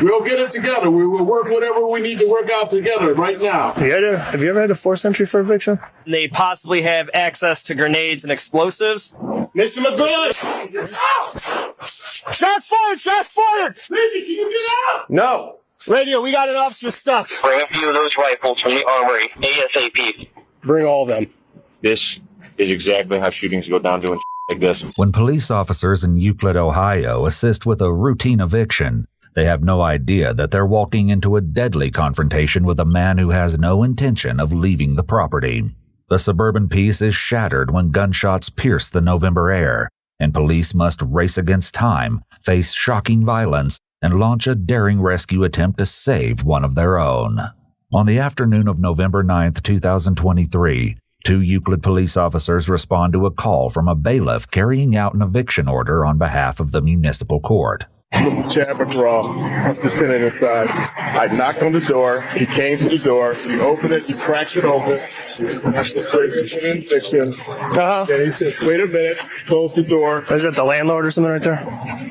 We'll get it together. We will work whatever we need to work out together right now. Have you ever had a forced entry for eviction? They possibly have access to grenades and explosives. Mr. McGraw! Shots fired! Shots fired! Lizzie, can you get out? No. Radio, we got an officer stuck. Bring a few of those rifles from the armory, ASAP. Bring all of them. This is exactly how shootings go down doing like this. When police officers in Euclid, Ohio assist with a routine eviction, they have no idea that they're walking into a deadly confrontation with a man who has no intention of leaving the property. The suburban peace is shattered when gunshots pierce the November air, and police must race against time, face shocking violence, and launch a daring rescue attempt to save one of their own. On the afternoon of November 9th, 2023, 2 Euclid police officers respond to a call from a bailiff carrying out an eviction order on behalf of the municipal court. Mr. Chad McGraw, the tenant inside. I knocked on the door. He came to the door. He opened it. He cracked it open. Uh-huh. And he said, wait a minute. Close the door. Is that the landlord or something right there?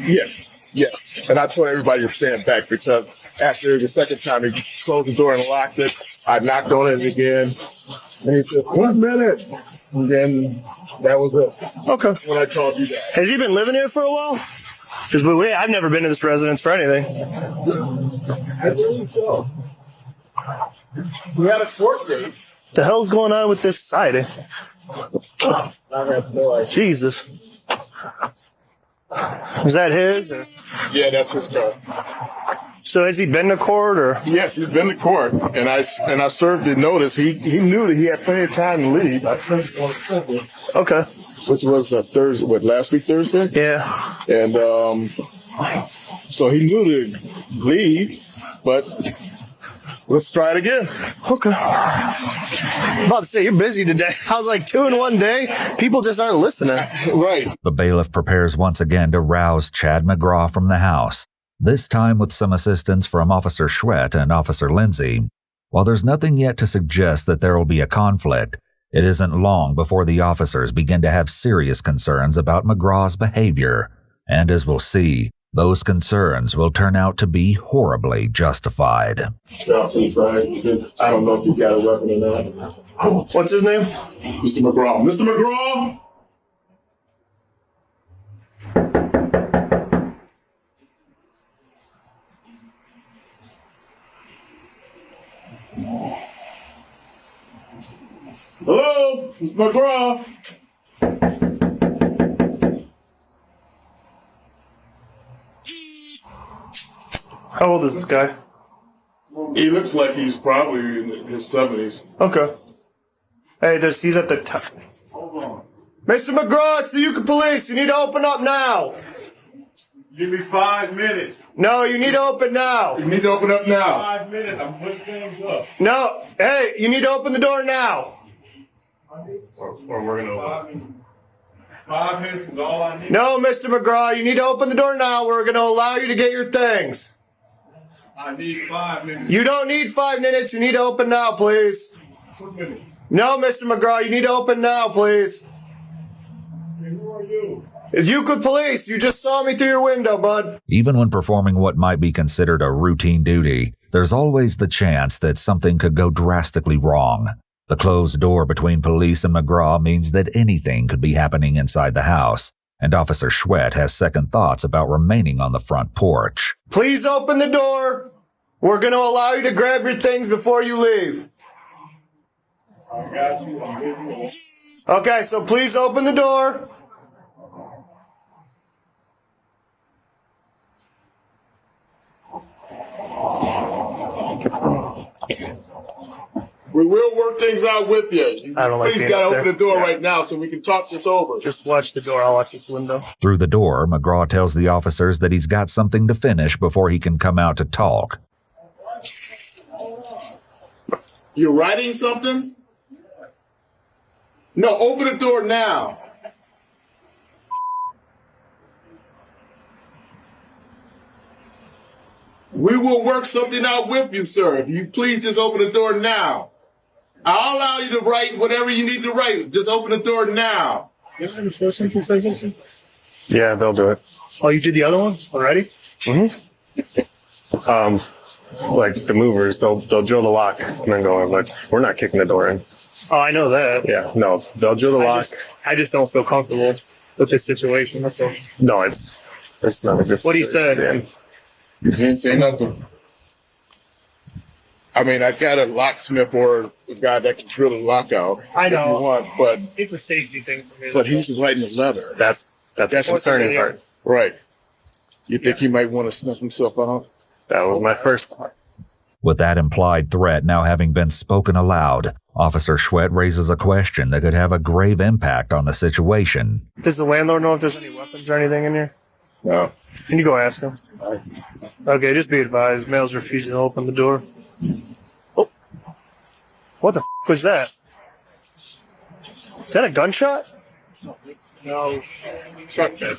Yes. Yeah. And I told everybody to stand back because after the second time he closed the door and locked it, I knocked on it again. And he said, 1 minute. And then that was it. Okay. When I called you back. Has he been living here for a while? Because I've never been to this residence for anything. I believe so. We had a court date. What the hell's going on with this society? I have no idea. Jesus. Is that his? Or? Yeah, that's his car. So has he been to court or? Yes, he's been to court, and I served the notice. He knew that he had plenty of time to leave. I served him on Sunday, Okay. which was Thursday. What, last week Thursday? Yeah. And so he knew to leave, but let's try it again. Okay. I'm about to say, you're busy today. I was like 2 in 1 day. People just aren't listening. Right. The bailiff prepares once again to rouse Chad McGraw from the house, this time with some assistance from Officer Schwett and Officer Lindsay. While there's nothing yet to suggest that there will be a conflict, it isn't long before the officers begin to have serious concerns about McGraw's behavior. And as we'll see, those concerns will turn out to be horribly justified. Drop to the side, because I don't know if you got a weapon or not. What's his name? Mr. McGraw. Mr. McGraw! Hello, Mr. McGraw. How old is this guy? He looks like he's probably in his 70s. Okay. Hey, he's at the top. Hold on. Mr. McGraw, it's the Euclid Police. You need to open up now. Give me 5 minutes. No, you need to open now. You need to open up now. 5 minutes. I'm putting things up. No. Hey, you need to open the door now. Or we're going to open. 5 minutes is all I need. No, Mr. McGraw, you need to open the door now. We're going to allow you to get your things. I need 5 minutes. You don't need 5 minutes. You need to open now, please. 2 minutes. No, Mr. McGraw, you need to open now, please. Hey, who are you? It's Euclid Police. You just saw me through your window, bud. Even when performing what might be considered a routine duty, there's always the chance that something could go drastically wrong. The closed door between police and McGraw means that anything could be happening inside the house, and Officer Schwett has second thoughts about remaining on the front porch. Please open the door. We're going to allow you to grab your things before you leave. I got you. I'm with you. Okay, so please open the door. We will work things out with you. I don't like Please being got up to open there. the door right now so we can talk this over. Just watch the door. I'll watch this window. Through the door, McGraw tells the officers that he's got something to finish before he can come out to talk. You're writing something? No, open the door now. We will work something out with you, sir. If you please just open the door now. I'll allow you to write whatever you need to write. Just open the door now. Yeah, they'll do it. Oh, you did the other one already? Mm-hmm. Like the movers, they'll drill the lock and then go in. But we're not kicking the door in. Oh, I know that. Yeah, no, they'll drill the lock. I just don't feel comfortable with this situation. That's all. No, it's not a good What he said. situation. You didn't say nothing. I mean, I got a locksmith or a guy that can drill the lock out. I know. If you want, but It's a safety thing for me. but he's writing a letter. That's the concerning part. Right. You think he might want to snuff himself out? That was my first thought. With that implied threat now having been spoken aloud, Officer Schwett raises a question that could have a grave impact on the situation. Does the landlord know if there's any weapons or anything in here? No. Can you go ask him? Okay, just be advised. Male's refusing to open the door. Oh. What the f*** was that? Is that a gunshot? No. Truck bed.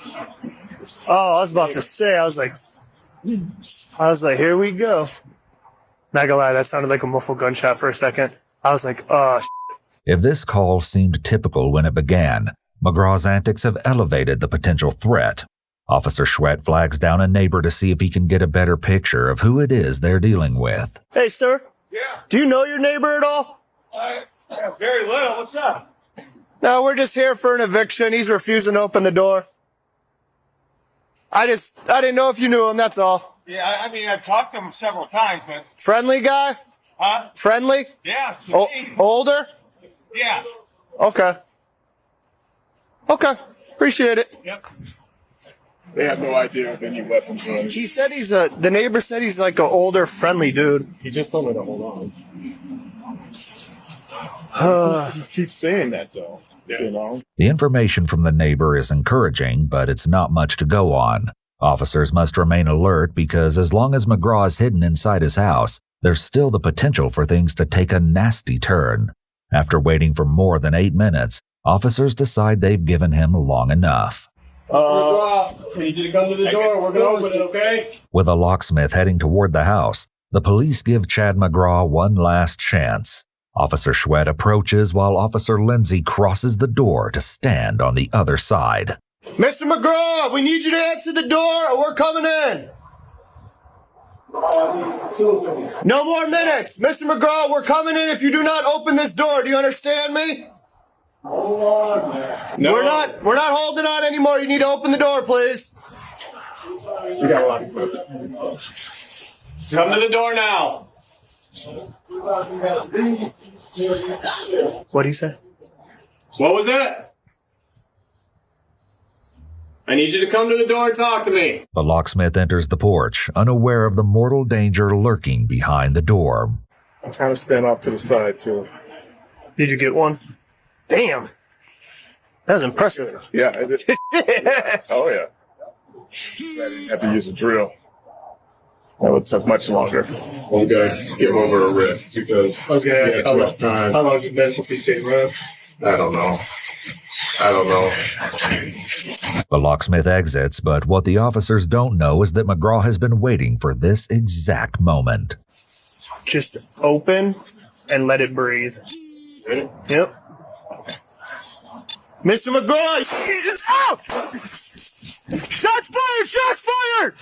Oh, I was about to say, I was like, here we go. Not gonna lie, that sounded like a muffled gunshot for a second. I was like, oh, If this call seemed typical when it began, McGraw's antics have elevated the potential threat. Officer Schwett flags down a neighbor to see if he can get a better picture of who it is they're dealing with. Hey, sir. Yeah. Do you know your neighbor at all? Very little. What's up? No, we're just here for an eviction. He's refusing to open the door. I didn't know if you knew him, that's all. Yeah, I mean, I've talked to him several times, but... Friendly guy? Huh? Friendly? Yeah. Older? Yeah. Okay. Appreciate it. Yep. They have no idea if any weapons are on. He said the neighbor said he's like an older, friendly dude. He just told me to hold on. He keeps saying that, though. You know? The information from the neighbor is encouraging, but it's not much to go on. Officers must remain alert because as long as McGraw is hidden inside his house, there's still the potential for things to take a nasty turn. After waiting for more than 8 minutes, officers decide they've given him long enough. I need you to come to the door. We're going to open it, okay? With a locksmith heading toward the house, the police give Chad McGraw one last chance. Officer Schwett approaches while Officer Lindsay crosses the door to stand on the other side. Mr. McGraw, we need you to answer the door or we're coming in. No more minutes. Mr. McGraw, we're coming in if you do not open this door. Do you understand me? Hold on. No. We're not holding on anymore. You need to open the door, please. We got a lot of equipment. Come to the door now. What'd he say? What was that? I need you to come to the door and talk to me. The locksmith enters the porch, unaware of the mortal danger lurking behind the door. I'm trying to stand off to the side, too. Did you get one? Damn. That was impressive. Yeah, I did. Oh, yeah. I didn't have to use a drill. That would take much longer. We gotta get over a rip because I was gonna ask how long has it been since he's been around? I don't know. The locksmith exits, but what the officers don't know is that McGraw has been waiting for this exact moment. Just open and let it breathe. Ready? Yep. Mr. McGraw! Out! Shots fired! Shots fired!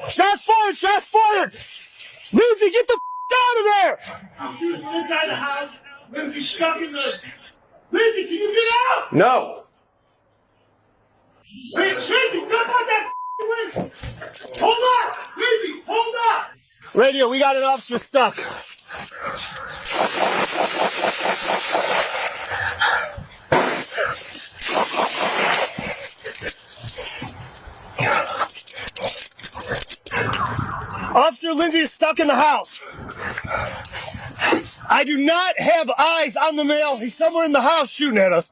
Shots fired! Shots fired! Lindsay, get the out of there! Inside the house. Lindsay's stuck in the... Lindsay, can you get out? No. Lindsay, come on that Lindsay! Hold on! Lindsay, hold on! Radio, we got an officer stuck. Officer Lindsay is stuck in the house. I do not have eyes on the male. He's somewhere in the house shooting at us.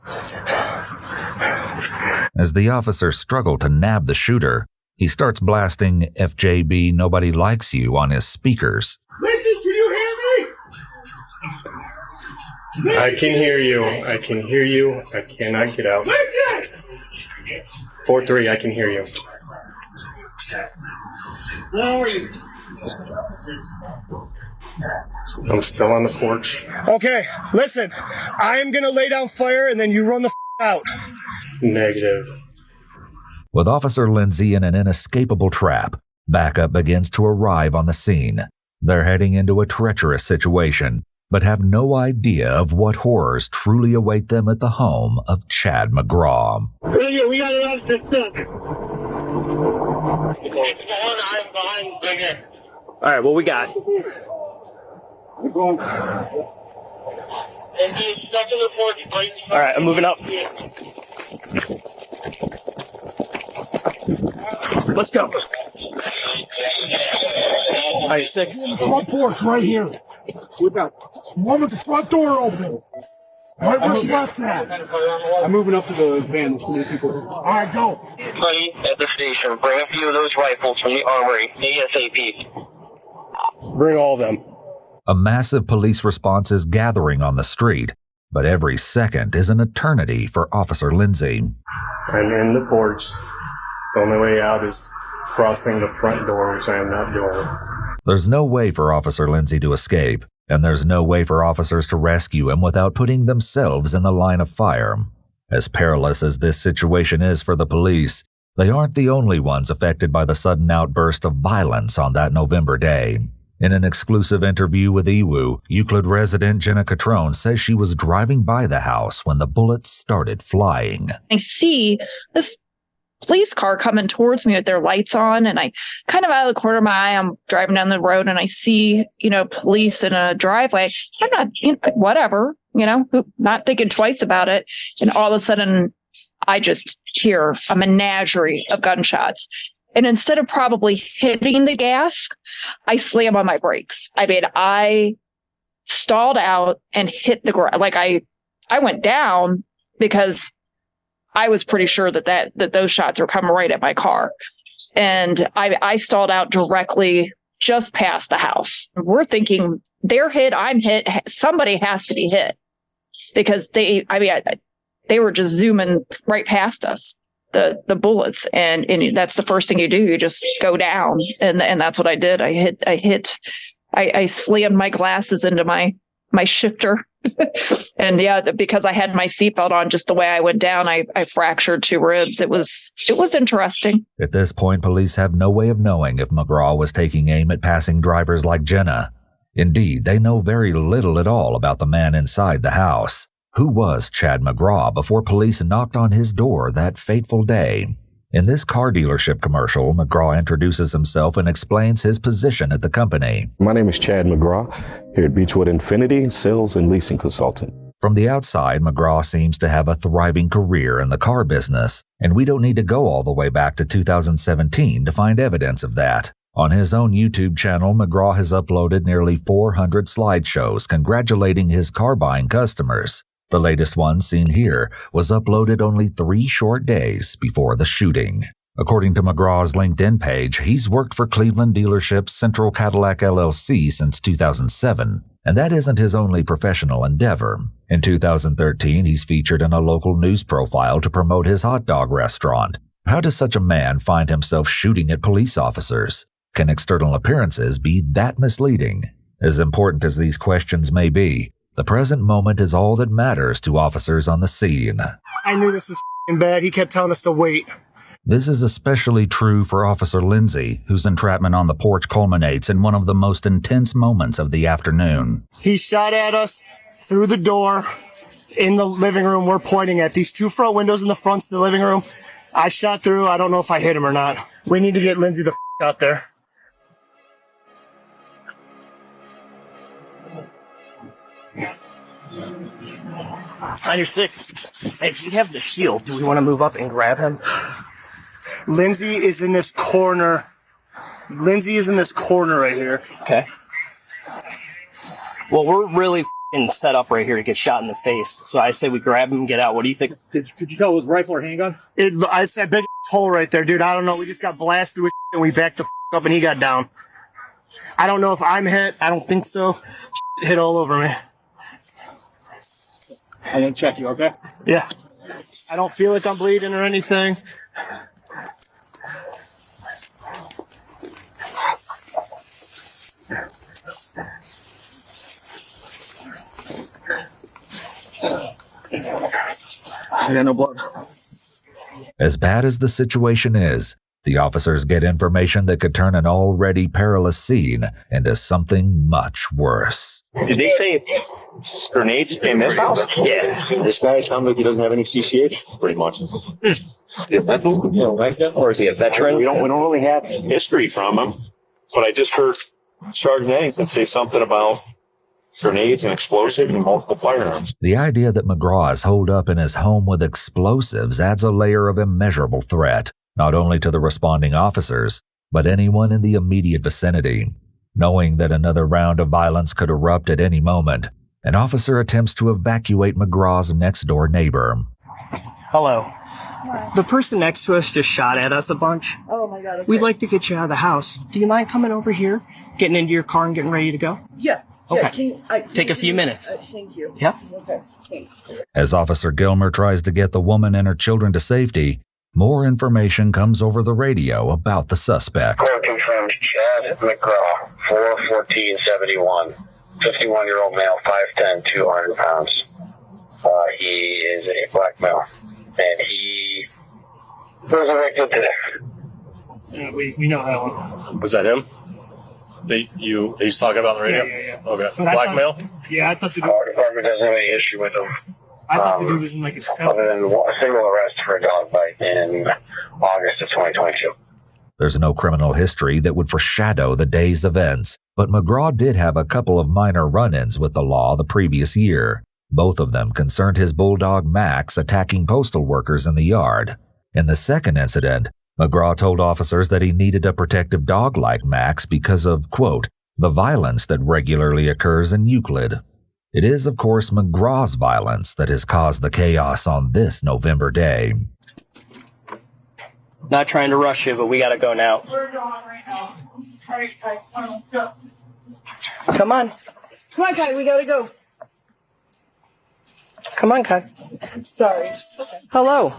As the officers struggle to nab the shooter, he starts blasting FJB Nobody Likes You on his speakers. Lindsay, can you hear me? I can hear you. I can hear you. I cannot get out. Lindsay! 4-3, I can hear you. Where are you? I'm still on the porch. Okay, listen. I am going to lay down fire and then you run the out. Negative. With Officer Lindsay in an inescapable trap, backup begins to arrive on the scene. They're heading into a treacherous situation, but have no idea of what horrors truly await them at the home of Chad McGraw. Right here, we got it on this stuff. It's going on behind right here. All right, what we got? We're going. And he's stuck in the porch, right? All right, I'm moving up. Let's go. Are you sick? Front porch right here. We got one with the front door open. Right where Scott's at. I'm moving up to the van. There's too many people. All right, go. Buddy, at the station, bring a few of those rifles from the armory, ASAP. Bring all of them. A massive police response is gathering on the street, but every second is an eternity for Officer Lindsay. I'm in the porch. The only way out is crossing the front door, which I am not doing. There's no way for Officer Lindsay to escape, and there's no way for officers to rescue him without putting themselves in the line of fire. As perilous as this situation is for the police, they aren't the only ones affected by the sudden outburst of violence on that November day. In an exclusive interview with EWU, Euclid resident Jenna Catrone says she was driving by the house when the bullets started flying. I see this police car coming towards me with their lights on, and I kind of out of the corner of my eye, I'm driving down the road and I see, police in a driveway. I'm not, whatever, not thinking twice about it. And all of a sudden I just hear a menagerie of gunshots. And instead of probably hitting the gas, I slam on my brakes. I mean, I stalled out and hit the ground. Like I went down because I was pretty sure that those shots were coming right at my car. And I stalled out directly just past the house. We're thinking they're hit, I'm hit. Somebody has to be hit because they were just zooming right past us. The bullets, and that's the first thing you do. You just go down, and that's what I did. I slammed my glasses into my shifter, and because I had my seatbelt on, just the way I went down, I fractured 2 ribs. It was interesting. At this point, police have no way of knowing if McGraw was taking aim at passing drivers like Jenna. Indeed, they know very little at all about the man inside the house. Who was Chad McGraw before police knocked on his door that fateful day? In this car dealership commercial, McGraw introduces himself and explains his position at the company. My name is Chad McGraw, here at Beechwood Infinity, sales and leasing consultant. From the outside, McGraw seems to have a thriving career in the car business, and we don't need to go all the way back to 2017 to find evidence of that. On his own YouTube channel, McGraw has uploaded nearly 400 slideshows congratulating his car-buying customers. The latest one, seen here, was uploaded only 3 short days before the shooting. According to McGraw's LinkedIn page, he's worked for Cleveland dealership Central Cadillac LLC since 2007, and that isn't his only professional endeavor. In 2013, he's featured in a local news profile to promote his hot dog restaurant. How does such a man find himself shooting at police officers? Can external appearances be that misleading? As important as these questions may be, the present moment is all that matters to officers on the scene. I knew this was bad. He kept telling us to wait. This is especially true for Officer Lindsay, whose entrapment on the porch culminates in one of the most intense moments of the afternoon. He shot at us through the door in the living room. We're pointing at these 2 front windows in the front of the living room. I shot through. I don't know if I hit him or not. We need to get Lindsay the out there. On your stick. Hey, if you have the shield, do we want to move up and grab him? Lindsay is in this corner. Lindsay is in this corner right here. Okay. Well, we're really set up right here to get shot in the face. So I say we grab him and get out. What do you think? Could you tell it was rifle or handgun? It's that big hole right there, dude. I don't know. We just got blasted with and we backed the up and he got down. I don't know if I'm hit. I don't think so. Hit all over me. I'm gonna check you, okay? Yeah. I don't feel like I'm bleeding or anything. I got no blood. As bad as the situation is, the officers get information that could turn an already perilous scene into something much worse. Did they say grenades in this house? Yeah. This guy sounds like he doesn't have any CCH, pretty much. That's like that, or is he a veteran? We don't really have history from him, but I just heard Sergeant Ellington say something about grenades and explosives and multiple firearms. The idea that McGraw is holed up in his home with explosives adds a layer of immeasurable threat, not only to the responding officers, but anyone in the immediate vicinity. Knowing that another round of violence could erupt at any moment, an officer attempts to evacuate McGraw's next-door neighbor. Hello. The person next to us just shot at us a bunch. Oh my god. Okay. We'd like to get you out of the house. Do you mind coming over here, getting into your car and getting ready to go? Yeah. Okay. Yeah, take a few minutes. Thank you. Yep. Okay. Thanks. As Officer Gilmer tries to get the woman and her children to safety, more information comes over the radio about the suspect. Court confirmed Chad McGraw, 4/14/71, 51-year-old male, 5'10", 200 pounds. He is a black male, and he was evicted today. Yeah, we know that one. Was that him? He's talking about on the radio? Yeah. Okay. But Black male? Yeah, I thought the dude, Our department doesn't have any issue with him. I thought the dude was in like his cell. Other than a single arrest for a dog bite in August of 2022. There's no criminal history that would foreshadow the day's events, but McGraw did have a couple of minor run-ins with the law the previous year. Both of them concerned his bulldog Max attacking postal workers in the yard. In the second incident, McGraw told officers that he needed a protective dog like Max because of, quote, the violence that regularly occurs in Euclid. It is, of course, McGraw's violence that has caused the chaos on this November day. Not trying to rush you, but we gotta go now. We're going right now. All right, let's go. Come on. Come on, Kai, we gotta go. Come on, Kai. Sorry. Hello.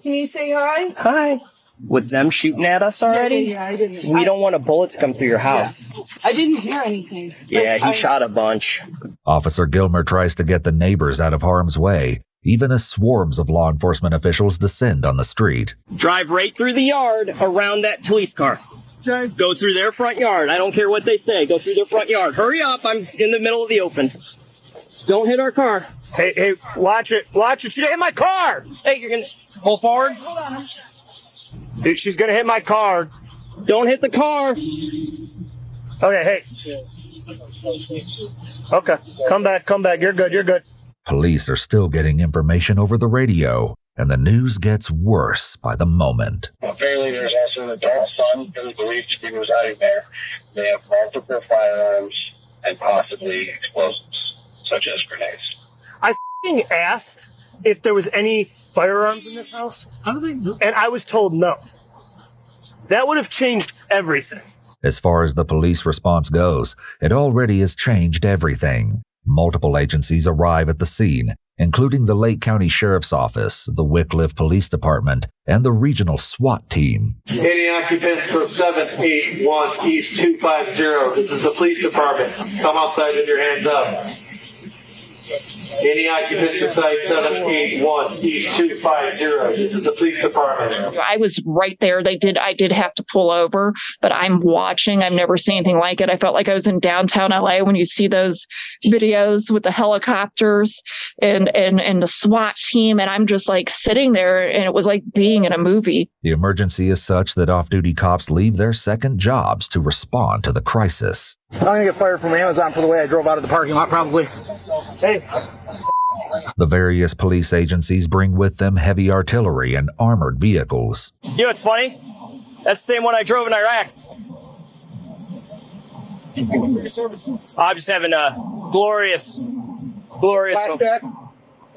Can you say hi? Hi. With them shooting at us already? Yeah, I didn't. We don't want a bullet to come through your house. Yeah. I didn't hear anything. Yeah, he shot a bunch. Officer Gilmer tries to get the neighbors out of harm's way, even as swarms of law enforcement officials descend on the street. Drive right through the yard around that police car. Drive. Go through their front yard. I don't care what they say. Go through their front yard. Hurry up. I'm in the middle of the open. Don't hit our car. Hey, watch it. Watch it. She hit my car. Hey, you're going to pull forward? Hold on. Dude, she's going to hit my car. Don't hit the car. Okay, hey. Okay, come back. You're good. Police are still getting information over the radio, and the news gets worse by the moment. Apparently, there's also an adult son that is believed to be residing there. They have multiple firearms and possibly explosives, such as grenades. I f***ing asked if there was any firearms in this house, and I was told no. That would have changed everything. As far as the police response goes, it already has changed everything. Multiple agencies arrive at the scene, including the Lake County Sheriff's Office, the Wickliffe Police Department, and the regional SWAT team. Any occupants from 781 East 250, this is the police department. Come outside with your hands up. Any occupants of site 781 East 250, this is the police department. I was right there. I did have to pull over, but I'm watching. I've never seen anything like it. I felt like I was in downtown LA when you see those videos with the helicopters and the SWAT team. And I'm just like sitting there, and it was like being in a movie. The emergency is such that off-duty cops leave their second jobs to respond to the crisis. I'm going to get fired from Amazon for the way I drove out of the parking lot, probably. Hey. The various police agencies bring with them heavy artillery and armored vehicles. You know what's funny? That's the same one I drove in Iraq. I'm just having a glorious. Flashback.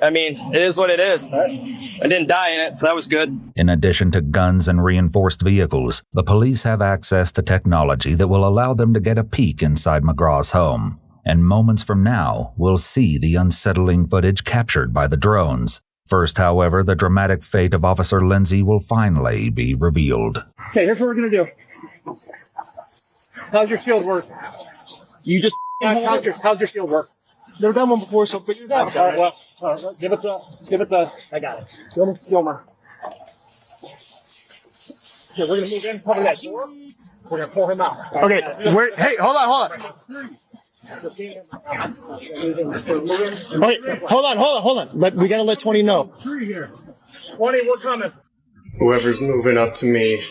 I mean, it is what it is. I didn't die in it, so that was good. In addition to guns and reinforced vehicles, the police have access to technology that will allow them to get a peek inside McGraw's home. And moments from now, we'll see the unsettling footage captured by the drones. First, however, the dramatic fate of Officer Lindsay will finally be revealed. Okay, here's what we're going to do. How's your shield work? You just... How's your shield work? Never done one before, so figure it out. All right, well, give it the. I got it. Filmer. Okay, we're gonna move in. Cover that door. We're gonna pull him out. Okay. Hey, hold on. Okay, hold on. We gotta let 20 know. 20, we're coming. Whoever's moving up to me,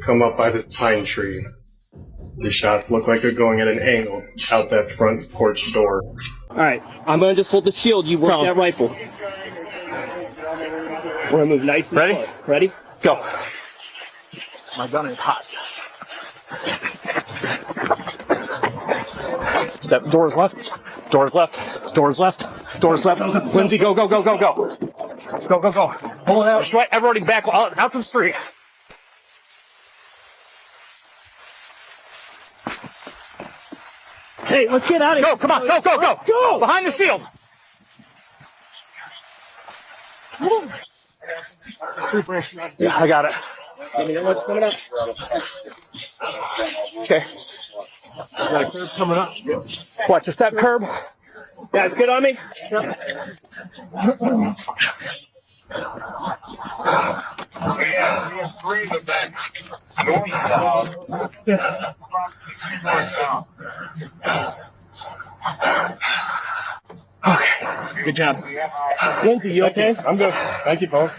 come up by this pine tree. The shots look like they're going at an angle out that front porch door. All right, I'm gonna just hold the shield. You work that rifle. We're gonna move nice and slow. Ready? Go. My gun is hot. Step. Doors left. Lindsay, go. Go. Pull it out. Straight. Everybody back out to the street. Hey, let's get out of here. Go, come on, go. Go! Behind the shield. Yeah, I got it. What's coming up? Okay. Got a curb coming up. Watch your step curb. Guys, get on me. Okay, good job. Lindsay, you okay? I'm good. Thank you, folks.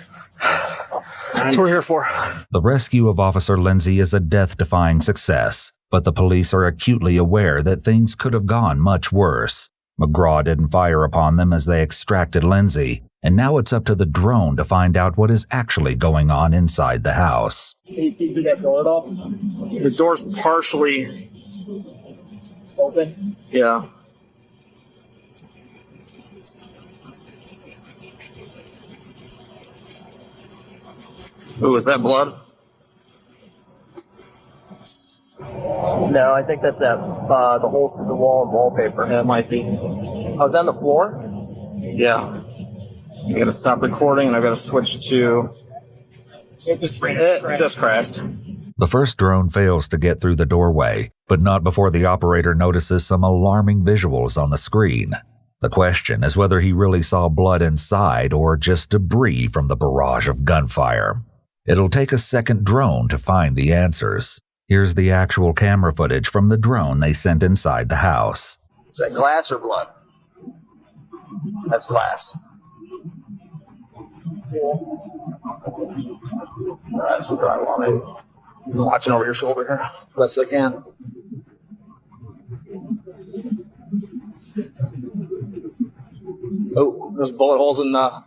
That's what we're here for. The rescue of Officer Lindsay is a death-defying success, but the police are acutely aware that things could have gone much worse. McGraw didn't fire upon them as they extracted Lindsay, and now it's up to the drone to find out what is actually going on inside the house. Can you see that door at all? The door's partially open. Yeah. Ooh, is that blood? No, I think that's that. The holes through the wall and wallpaper. Yeah, it might be. Oh, is that on the floor? Yeah. I gotta stop recording and I gotta switch to. It just crashed. The first drone fails to get through the doorway, but not before the operator notices some alarming visuals on the screen. The question is whether he really saw blood inside or just debris from the barrage of gunfire. It'll take a second drone to find the answers. Here's the actual camera footage from the drone they sent inside the house. Is that glass or blood? That's glass. Alright, some drywall maybe. I'm watching over your shoulder here. Best I can. Oh, there's bullet holes in the...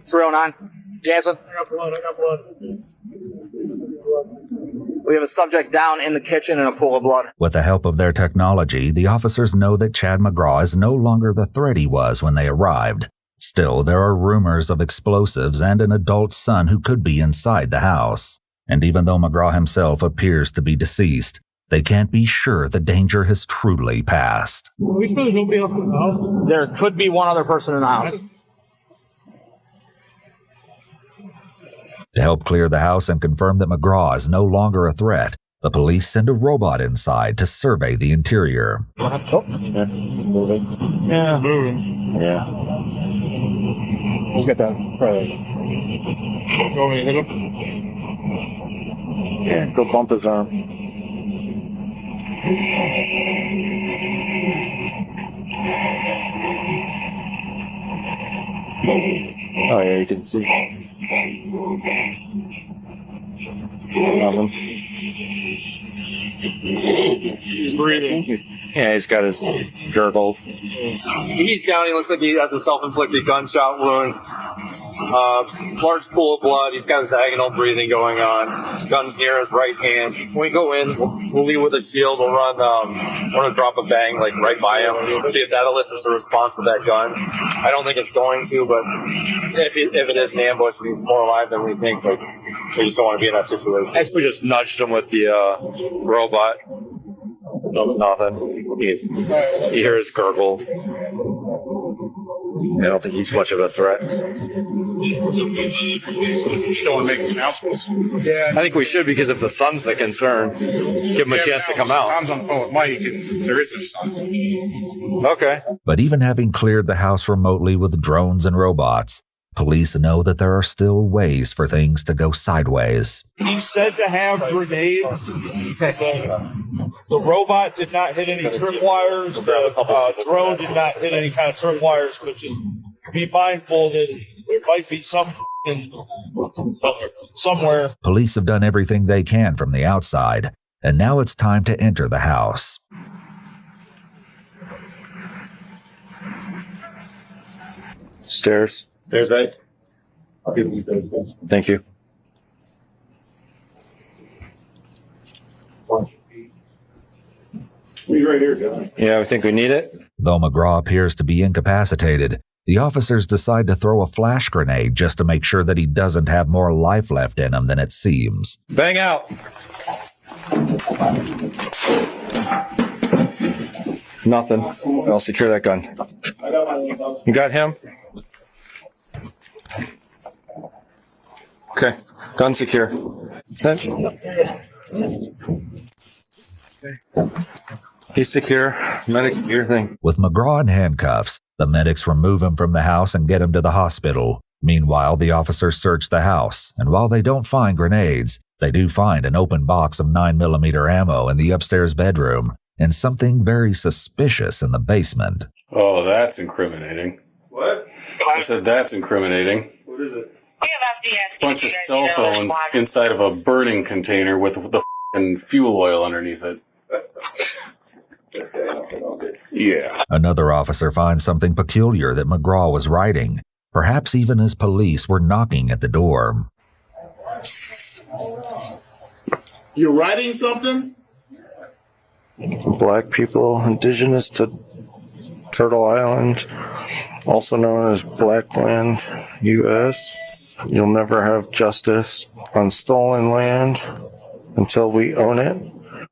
.309. Jansen? I got blood. We have a subject down in the kitchen and a pool of blood. With the help of their technology, the officers know that Chad McGraw is no longer the threat he was when they arrived. Still, there are rumors of explosives and an adult son who could be inside the house. And even though McGraw himself appears to be deceased, they can't be sure the danger has truly passed. We supposed nobody else in the house? There could be one other person in the house. To help clear the house and confirm that McGraw is no longer a threat, the police send a robot inside to survey the interior. Moving. Yeah. Let's get that. Right. You want me to hit him? Yeah, go bump his arm. Oh yeah, you can see. Nothing. He's breathing. Yeah, he's got his gurgles. He's down. He looks like he has a self-inflicted gunshot wound. Large pool of blood. He's got his agonal breathing going on. Gun's near his right hand. When we go in, we'll leave with a shield. We'll run. We're gonna drop a bang like right by him. See if that elicits a response to that gun. I don't think it's going to, but if it is an ambush, he's more alive than we think. Like, we just don't want to be in that situation. I guess we just nudged him with the robot. Nothing. You hear his gurgle. I don't think he's much of a threat. You don't want to make announcements? Yeah. I think we should, because if the sun's the concern, give him a chance to come out. Tom's on the phone with Mike, and there is no sun. Okay. But even having cleared the house remotely with drones and robots, police know that there are still ways for things to go sideways. He's said to have grenades. The robot did not hit any tripwires. The drone did not hit any kind of tripwires, but just be mindful that there might be somewhere. Police have done everything they can from the outside, and now it's time to enter the house. Stairs. There's right. Thank you. He's right here, John. Yeah, I think we need it. Though McGraw appears to be incapacitated, the officers decide to throw a flash grenade just to make sure that he doesn't have more life left in him than it seems. Bang out. Nothing. I'll secure that gun. You got him? Okay. Gun secure. He's secure. Medics, do your thing. With McGraw in handcuffs, the medics remove him from the house and get him to the hospital. Meanwhile, the officers search the house, and while they don't find grenades, they do find an open box of 9mm ammo in the upstairs bedroom and something very suspicious in the basement. Oh, that's incriminating. What? I said that's incriminating. What is it? Bunch of cell phones inside of a burning container with the f***ing fuel oil underneath it. Yeah. Another officer finds something peculiar that McGraw was writing, perhaps even as police were knocking at the door. You're writing something? Black people indigenous to Turtle Island, also known as Blackland, U.S. You'll never have justice on stolen land until we own it.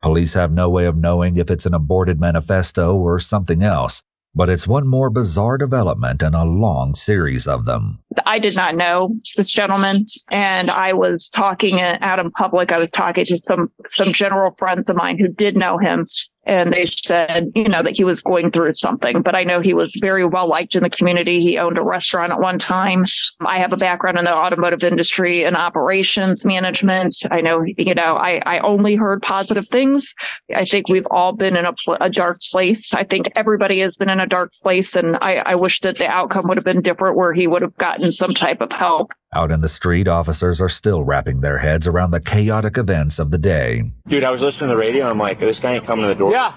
Police have no way of knowing if it's an aborted manifesto or something else, but it's one more bizarre development in a long series of them. I did not know this gentleman, and I was talking out in public. I was talking to some general friends of mine who did know him, and they said, that he was going through something. But I know he was very well liked in the community. He owned a restaurant at one time. I have a background in the automotive industry and operations management. I know, I only heard positive things. I think we've all been in a dark place. I think everybody has been in a dark place, and I wish that the outcome would have been different, where he would have gotten some type of help. Out in the street, officers are still wrapping their heads around the chaotic events of the day. Dude, I was listening to the radio, and I'm like, this guy ain't coming to the door. Yeah.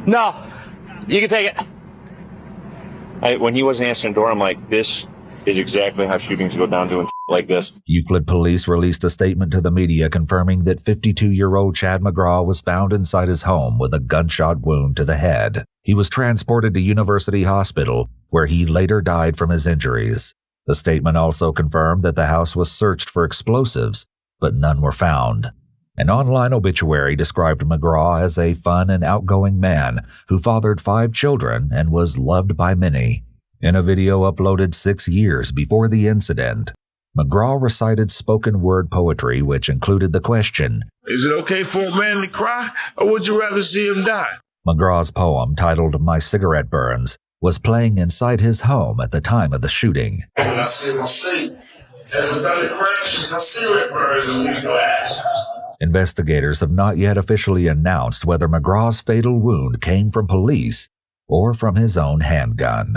No. You can take it. When he wasn't answering the door, I'm like, this is exactly how shootings go down, doing like this. Euclid police released a statement to the media confirming that 52-year-old Chad McGraw was found inside his home with a gunshot wound to the head. He was transported to University Hospital, where he later died from his injuries. The statement also confirmed that the house was searched for explosives, but none were found. An online obituary described McGraw as a fun and outgoing man who fathered 5 children and was loved by many. In a video uploaded 6 years before the incident, McGraw recited spoken word poetry which included the question, Is it okay for a man to cry, or would you rather see him die? McGraw's poem, titled My Cigarette Burns, was playing inside his home at the time of the shooting. I see my seat. Everybody crashing, my cigarette burns in these glass. Investigators have not yet officially announced whether McGraw's fatal wound came from police or from his own handgun.